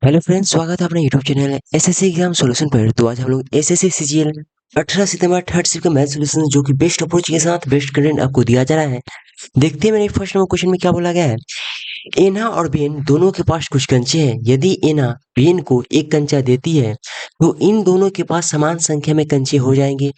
Hello friends, स्वागत है अपने YouTube channel SSC exam solution पर। तो आज हम लोग एसएससी सीजीएल 18 सितंबर थर्ड शिफ्ट का मैथ सॉल्यूशन जो कि बेस्ट अप्रोच के साथ बेस्ट कंटेंट आपको दिया जा रहा है। देखते हैं मेरे फर्स्ट नंबर क्वेश्चन में क्या बोला गया है। एना और बेन दोनों के पास कुछ कंचे हैं। यदि एना बेन को एक कंचा देती है तो इन दोनों के पास समान संख्या में कंचे हो जाएंगे।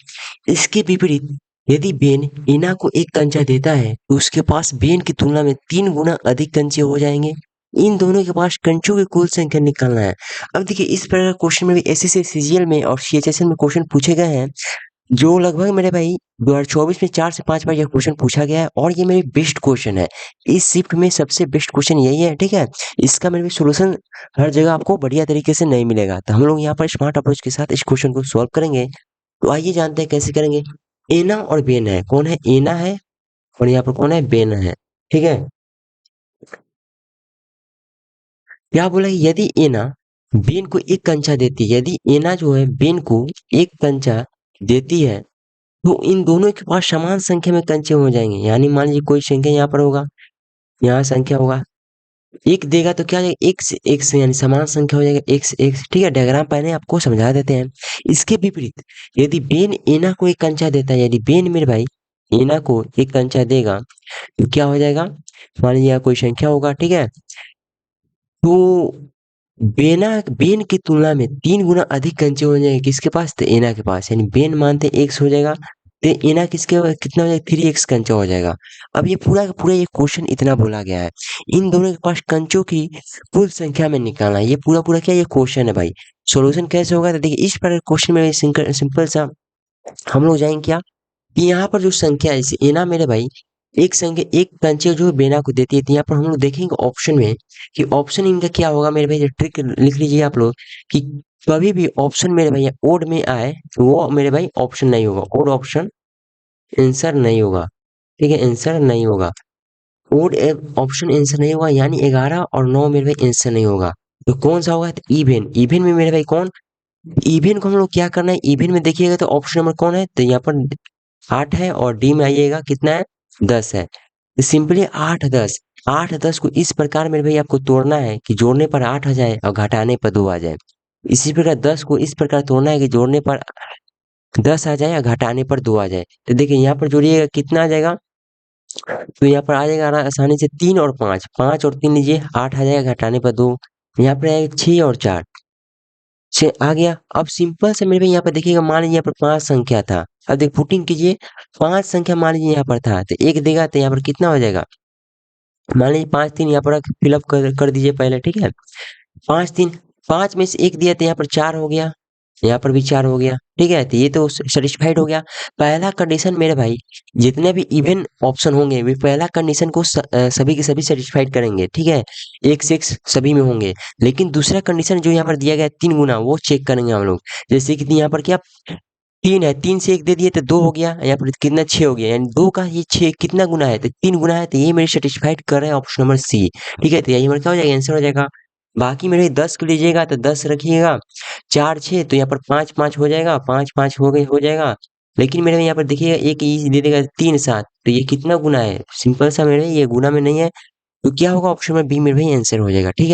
इसके विपरीत यदि बेन एना को एक कंचा देता है तो उसके पास बेन की तुलना में 3 गुना अधिक कंचे हो जाएंगे। इन दोनों के पास कंचों की कुल संख्या निकालना है। अब देखिए, इस प्रकार क्वेश्चन में भी एसएससी सीजीएल में और सीएचएसएल में क्वेश्चन पूछे गए हैं, जो लगभग मेरे भाई 2024 में 4 से 5 बार यह क्वेश्चन पूछा गया है और ये मेरे बेस्ट क्वेश्चन है। इस शिफ्ट में सबसे बेस्ट क्वेश्चन यही है, ठीक है। इसका मेरे सोल्यूशन हर जगह आपको बढ़िया तरीके से नहीं मिलेगा, तो हम लोग यहाँ पर स्मार्ट अप्रोच के साथ इस क्वेश्चन को सॉल्व करेंगे। तो आइए जानते हैं कैसे करेंगे। एना और बेन है, कौन है? एना है और यहाँ पर कौन है? बेन है, ठीक है। क्या बोला कि यदि एना बेन को एक कंचा देती है, यदि एना जो है बेन को एक कंचा देती है तो इन दोनों के पास समान संख्या में कंचे हो जाएंगे। यानी मान लीजिए कोई संख्या यहाँ पर होगा, यहाँ संख्या होगा, एक देगा तो क्या हो जाएगा? एक से यानी समान संख्या हो जाएगा, एक से एक, ठीक है। डायग्राम पहले आपको समझा देते हैं। इसके विपरीत यदि बेन एना को एक कंचा देता है, यदि बेन मेरे भाई एना को एक कंचा देगा तो क्या हो जाएगा? मान लीजिए यहाँ कोई संख्या होगा, ठीक है। तो बेना बेन की तुलना में 3 गुना अधिक कंचे हो जाएंगे किसके पास? तो एना के पास। यानी बेन मानते एक्स हो जाएगा तो एना कितना हो जाएगा? 3x कंचा हो जाएगा। अब ये पूरा का पूरा ये क्वेश्चन इतना बोला गया है, इन दोनों के पास कंचों की कुल संख्या में निकालना है। ये पूरा पूरा क्या ये क्वेश्चन है भाई। सॉल्यूशन कैसे होगा? तो देखिए, इस पर क्वेश्चन में सिंपल सा हम लोग जाएंगे क्या कि यहाँ पर जो संख्या है, जैसे एना मेरे भाई एक संख्या एक कंचे जो बेना को देती है, तो यहाँ पर हम लोग देखेंगे ऑप्शन में कि ऑप्शन इनका क्या होगा। मेरे भाई ट्रिक लिख लीजिए आप लोग कि कभी भी ऑप्शन मेरे भैया ओड में आए तो वो मेरे भाई ऑप्शन नहीं होगा, ओड ऑप्शन आंसर नहीं होगा, ठीक है, आंसर नहीं होगा। ओड ऑप्शन आंसर नहीं होगा, यानी 11 और 9 मेरे भाई आंसर नहीं होगा। तो कौन सा होगा? तो इवन, इवन में मेरे भाई कौन? इवन को हम लोग क्या करना है, इवन में देखिएगा तो ऑप्शन नंबर कौन है? तो यहाँ पर 8 है और डी में आइएगा कितना है? 10 है। तो सिंपली 8 10, 8 10 को इस प्रकार मेरे भाई आपको तोड़ना है कि जोड़ने पर 8 आ जाए और घटाने पर 2 आ जाए। इसी प्रकार 10 को इस प्रकार तोड़ना है कि जोड़ने पर 10 आ जाए और घटाने पर 2 आ जाए। तो देखिए यहाँ पर जोड़िएगा कितना आ जाएगा? तो यहाँ पर आ जाएगा आसानी से 3 और 5, 5 और 3 लीजिए, 8 आ जाएगा घटाने पर 2। यहाँ पर आएगा 6 और 4, 6 आ गया। अब सिंपल से मेरे भाई यहाँ पर देखिएगा, मान लीजिए यहाँ पर 5 संख्या था। अब देख पुटिंग कीजिए, 5 संख्या मान लीजिए यहाँ पर था तो एक देगा, तो यहाँ पर कितना हो जाएगा? मान लीजिए 5 3 यहाँ पर फिलअप कर दीजिए पहले, ठीक है। 5 3, 5 में से एक दिया तो यहाँ पर 4 हो गया, यहाँ पर भी 4 हो गया, ठीक है। तो ये तो सेटिस्फाइड हो गया। पहला कंडीशन मेरे भाई, जितने भी इवन ऑप्शन होंगे वे पहला कंडीशन को सभी के सभी सेटिस्फाइड करेंगे, ठीक है। एक से एक सभी में होंगे। लेकिन दूसरा कंडीशन जो यहाँ पर दिया गया है 3 गुना, वो चेक करेंगे हम लोग। जैसे कि यहाँ पर क्या 3 है, 3 से एक दे दिए तो 2 हो गया, यहाँ पर कितना 6 हो गया, यानी 2 का ये 6 कितना गुना है? तो 3 गुना है। तो ये मेरे सेटिस्फाइड कर रहे हैं ऑप्शन नंबर सी, ठीक है। तो यही हमारा क्या हो जाएगा? आंसर हो जाएगा। बाकी मेरे 10 को लीजिएगा तो 10 रखिएगा, 4 6 तो यहाँ पर 5 5 हो जाएगा, 5 5 हो गई हो जाएगा। लेकिन मेरे यहाँ पर देखिएगा एक ये दे देगा 3 7, तो ये कितना गुना है? सिंपल सा मेरे ये गुना में नहीं है। तो क्या होगा? ऑप्शन में बी मेरे भाई आंसर हो जाएगा, ठीक है।